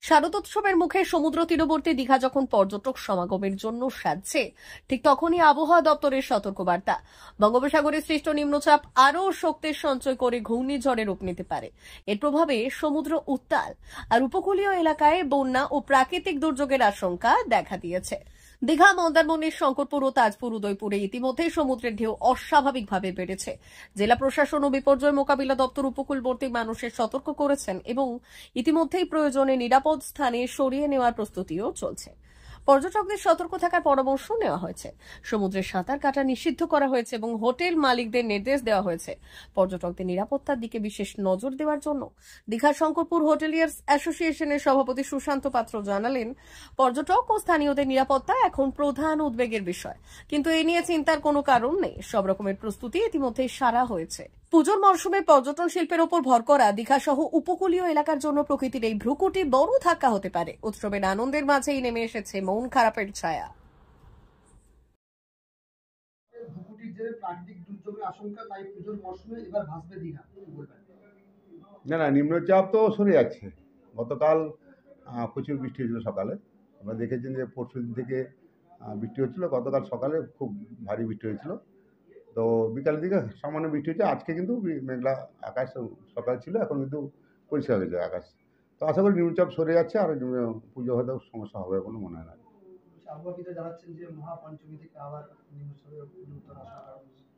শারদোৎসবের মুখে সমুদ্র তীরবর্তী দীঘা যখন পর্যটক সমাগমের জন্য সাজছে, ঠিক তখনই আবহাওয়া দপ্তরের সতর্কবার্তা। বঙ্গোপসাগরে সৃষ্ট নিম্নচাপ আরও শক্তির সঞ্চয় করে ঘূর্ণিঝড়ে রূপ নিতে পারে। এর প্রভাবে সমুদ্র উত্তাল আর উপকূলীয় এলাকায় বন্যা ও প্রাকৃতিক দুর্যোগের আশঙ্কা দেখা দিয়েছে। দীঘা, মন্দারমণির শঙ্করপুর ও তাজপুর, উদয়পুরে ইতিমধ্যেই সমুদ্রের ঢেউ অস্বাভাবিকভাবে বেড়েছে। জেলা প্রশাসন ও বিপর্যয় মোকাবিলা দপ্তর উপকূলবর্তী মানুষের সতর্ক করেছেন এবং ইতিমধ্যেই প্রয়োজনে নিরাপদ স্থানে সরিয়ে নেওয়ার প্রস্তুতিও চলছে। পর্যটকদের সতর্ক থাকার পরামর্শ নেওয়া হয়েছে। সমুদ্রে সাঁতার কাটা নিষিদ্ধ করা হয়েছে এবং হোটেল মালিকদের নির্দেশ দেওয়া হয়েছে পর্যটকদের নিরাপত্তার দিকে বিশেষ নজর দেওয়ার জন্য। দীঘা শঙ্করপুর হোটেলিয়ার্স অ্যাসোসিয়েশনের সভাপতি সুশান্ত পাত্র জানালেন, পর্যটক ও স্থানীয়দের নিরাপত্তা এখন প্রধান উদ্বেগের বিষয়, কিন্তু এ নিয়ে চিন্তার কোনো কারণ নেই। সব রকমের প্রস্তুতি ইতিমধ্যেই সারা হয়েছে। পুজোর মরশুমে পর্যটন শিল্পের ওপর ভর করা দীঘা সহ উপকূলীয় এলাকার জন্য প্রকৃতির এই ভ্রুকুটি বড় ধাক্কা হতে পারে। উৎসবের আনন্দের মাঝেই নেমে এসেছে মন খারাপের ছায়া। না, নিম্নচাপ তো সরে যাচ্ছে। গতকাল প্রচুর বৃষ্টি হয়েছিল সকালে। আমরা দেখেছেন যে পরশুদিন থেকে বৃষ্টি হচ্ছিল। গতকাল সকালে খুব ভারী বৃষ্টি হয়েছিল। তো বিকালের দিকে সামান্য বৃষ্টি হচ্ছে। আজকে কিন্তু মেঘলা আকাশ সকাল ছিল, এখন কিন্তু পরিষ্কার হয়েছে আকাশ। তো আশা করি নিম্নচাপ সরে যাচ্ছে, আর পুজো হয়তো সমস্যা হবে কোনো মনে হয় না।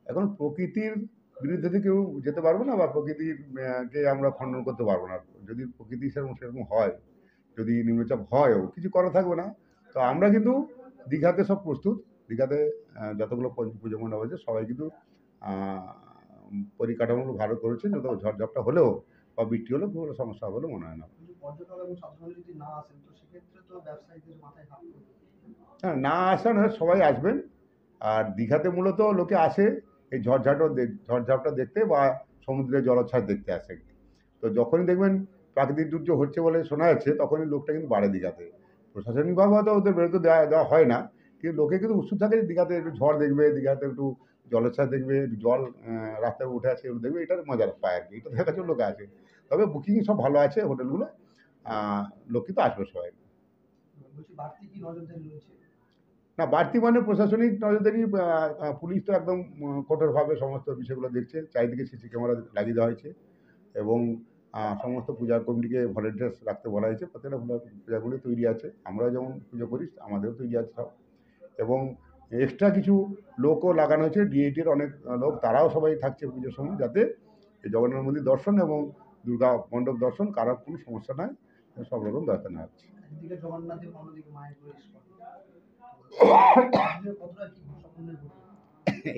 এখন প্রকৃতির বিরুদ্ধে তো কেউ যেতে পারবো না, বা প্রকৃতিকে আমরা খণ্ডন করতে পারবো না। যদি প্রকৃতি সেরকম হয়, যদি নিম্নচাপ হয়ও, কিছু করা থাকবে না। তো আমরা কিন্তু দীঘাতে সব প্রস্তুত। দীঘাতে যতগুলো পুজো মণ্ডপ আছে সবাই কিন্তু পরিকাঠামোগুলো ভালো করেছে, যত ঝড়ঝাপটা হলেও বা বৃষ্টি হলেও কোনো সমস্যা হবে বলে মনে হয় না। হ্যাঁ, না আসা নয়, সবাই আসবেন। আর দীঘাতে মূলত লোকে আসে এই ঝড়ঝাপটা দেখতে বা সমুদ্রের জলোচ্ছ্বাস দেখতে আসে। তো যখনই দেখবেন প্রাকৃতিক দুর্যোগ হচ্ছে বলে শোনা যাচ্ছে, তখনই লোকটা কিন্তু বাড়ে দীঘাতে। প্রশাসনিকভাবে হয়তো ওদের বেরোতে দেওয়া হয় না, কিন্তু লোকে কিন্তু উৎসুক থাকে যে দীঘাতে একটু ঝড় দেখবে, দীঘাতে একটু জলোচ্ছ্বাস দেখবে, একটু জল রাস্তায় উঠে আছে এগুলো দেখবে, এটার মজা পায় আর কি। এটা দেখার জন্য লোকে আসে। তবে বুকিং সব ভালো আছে হোটেলগুলো, লোক কিন্তু আসবে সবাই। না, বাড়তি মানে প্রশাসনিক নজরদারি, পুলিশ তো একদম কঠোরভাবে সমস্ত বিষয়গুলো দেখছে। চারিদিকে সিসি ক্যামেরা লাগিয়ে দেওয়া হয়েছে এবং সমস্ত পূজা কমিটিকে ভলেন্টিয়ার্স রাখতে বলা হয়েছে। প্রত্যেকটা পূজাগুলি তৈরি আছে। আমরা যেমন পুজো করি আমাদেরও তৈরি আছে সব, এবং এক্সট্রা কিছু লোকও লাগানো হয়েছে, ডিএটির অনেক লোক, তারাও সবাই থাকছে পুজোর সময়, যাতে এই জগন্নাথ মন্দির দর্শন এবং দুর্গা মণ্ডপ দর্শন কারোর কোনো সমস্যা নাই, সব রকম ব্যবস্থা নেওয়া হচ্ছে।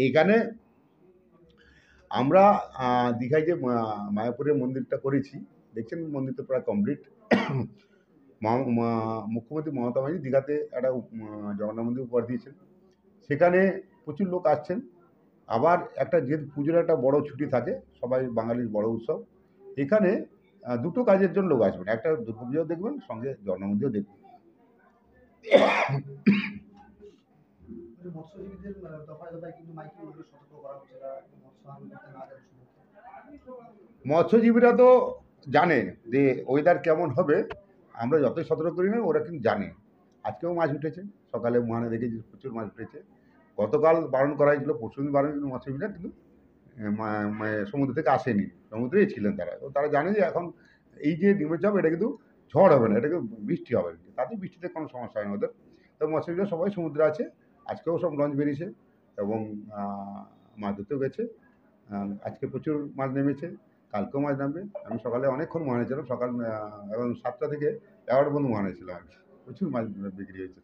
এইখানে আমরা দীঘায় যে মায়াপুরের মন্দিরটা করেছি, দেখছেন মন্দিরটা প্রায় কমপ্লিট। মুখ্যমন্ত্রী মমতা ব্যানার্জি দীঘাতে একটা জগন্নাথ মন্দির উপহার দিয়েছেন। সেখানে প্রচুর লোক আসছেন। আবার একটা যে পুজোর একটা বড় ছুটি থাকে, সবাই বাঙালির বড় উৎসব, এখানে দুটো কাজের জন্য লোক আসবেন। একটা দুর্গা পুজো দেখবেন, সঙ্গে জগন্নাথ মন্দিরও দেখবেন। মৎস্যজীবীরা তো জানে যে ওয়েদার কেমন হবে, আমরা যতই সতর্ক করি না ওরা কিন্তু জানে। আজকেও মাছ উঠেছে, সকালে মহানে দেখেছি প্রচুর মাছ উঠেছে। গতকাল বারণ করা হয়েছিল, পরশুদিন বারণ কিন্তু মৎস্যজীবীরা কিন্তু সমুদ্র থেকে আসেনি, সমুদ্রেই ছিলেন তারা। তো তারা জানে যে এখন এই যে নিম্নচাপ, এটা কিন্তু ঝড় হবে না, এটা কিন্তু বৃষ্টি হবে, তাতে বৃষ্টিতে কোনো সমস্যা হয় না ওদের। তো মৎস্যজীবীরা সবাই সমুদ্রে আছে। আজকেও সব লঞ্চ বেরিয়েছে এবং মাছ ধরতেও গেছে। আজকে প্রচুর মাছ নেমেছে, কালকেও মাছ নামবে। আমি সকালে অনেকক্ষণ মহানে ছিলাম, সকাল এবং 7টা থেকে 11টা পর্যন্ত মহানে ছিলাম আর কি। প্রচুর মাছ বিক্রি হয়েছে।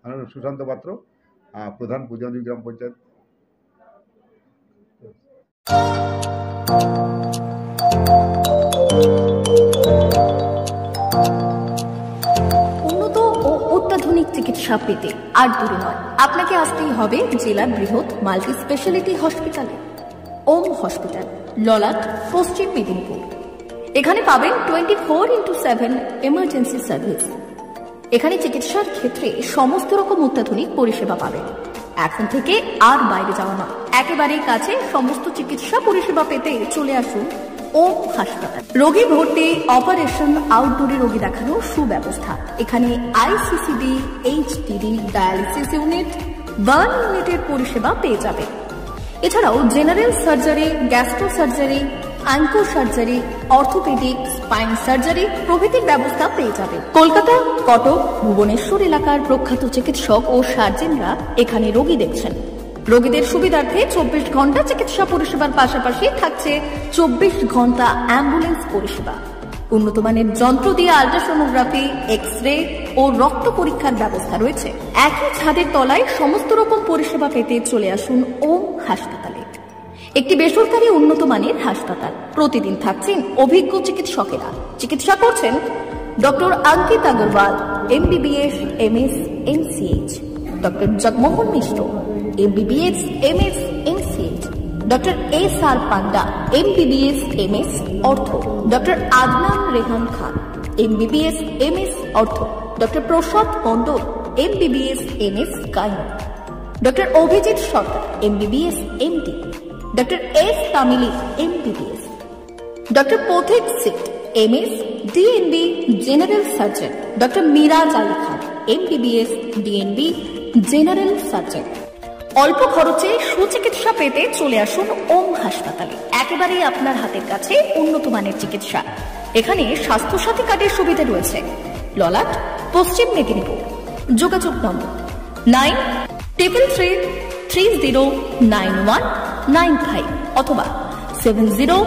আমার সুশান্ত পাত্র, প্রধান পূজাদি গ্রাম পঞ্চায়েত। উন্নত ও অত্যাধুনিক চিকিৎসা পেতে আর দূরে নয়, আপনাকে আসতেই হবে জেলার বৃহৎ মাল্টি স্পেশালিটি হসপিটালে। ওম হসপিটাল, ললাট, পশ্চিম মেদিনীপুর। এখানে পাবেন 24x7 এমার্জেন্সি সার্ভিস। এখানে চিকিৎসার ক্ষেত্রে সমস্ত রকম অত্যাধুনিক পরিষেবা পাবেন। এখন থেকে আর বাইরে যাওয়া নয়, একেবারেই কাছে সমস্ত চিকিৎসা পরিষেবা পেতে চলে আসুন ওম হাসপাতাল। রোগী ভর্তি, অপারেশন, আউটডোরে রোগী দেখানোর সুব্যবস্থা। এখানে ICCD, HDD, dialysis unit, burn ইউনিটের পরিষেবা পেয়ে যাবে। এছাড়াও general surgery, gastro surgery, onco surgery, orthopaedic, spine surgery প্রভৃতির ব্যবস্থা পেয়ে যাবে। কলকাতা, কটক, ভুবনেশ্বর এলাকার প্রখ্যাত চিকিৎসক ও সার্জেনরা এখানে রোগী দেখছেন। রোগীদের সুবিধার্থে 24 ঘন্টা চিকিৎসা পরিষেবার পাশাপাশি থাকছে 24 ঘন্টা অ্যাম্বুলেন্স পরিষেবা। উন্নত মানের যন্ত্র দিয়ে আল্ট্রাসোনোগ্রাফি, এক্স-রে ও রক্ত পরীক্ষার ব্যবস্থা রয়েছে। একই ছাদের তলায় সমস্ত রকম পরিষেবা পেতে চলে আসুন ওম হাসপাতালে। একটি বেসরকারি উন্নত মানের হাসপাতাল। প্রতিদিন থাকছেন অভিজ্ঞ চিকিৎসকেরা। চিকিৎসা করছেন doctor Ankit Agarwal, MBBS, MS, MCH, doctor Jagmohan Mishra, MBBS, MS, MCH, doctor SR Panda, MBBS, MS, ortho, doctor Adnan Rehan Khan, MBBS, MS, ortho, doctor Prasad Mondal, MBBS, MS, gynae, doctor Abhijit Sarkar, MBBS, MD, doctor S Tamili, MBBS, doctor Pathik Sit, MS, DNB, general surgeon, doctor Miraj Ali Khan, MBBS, DNB, general surgeon. অল্প খরচে সুচিকিৎসা পেতে চলে আসুন ওম হাসপাতালে। একেবারেই আপনার হাতের কাছে উন্নত মানের চিকিৎসা। এখানে স্বাস্থ্যসাথী কার্ডের সুবিধা রয়েছে। ললাট, পশ্চিম মেদিনীপুর। যোগাযোগ নম্বর 9333309195 অথবা 70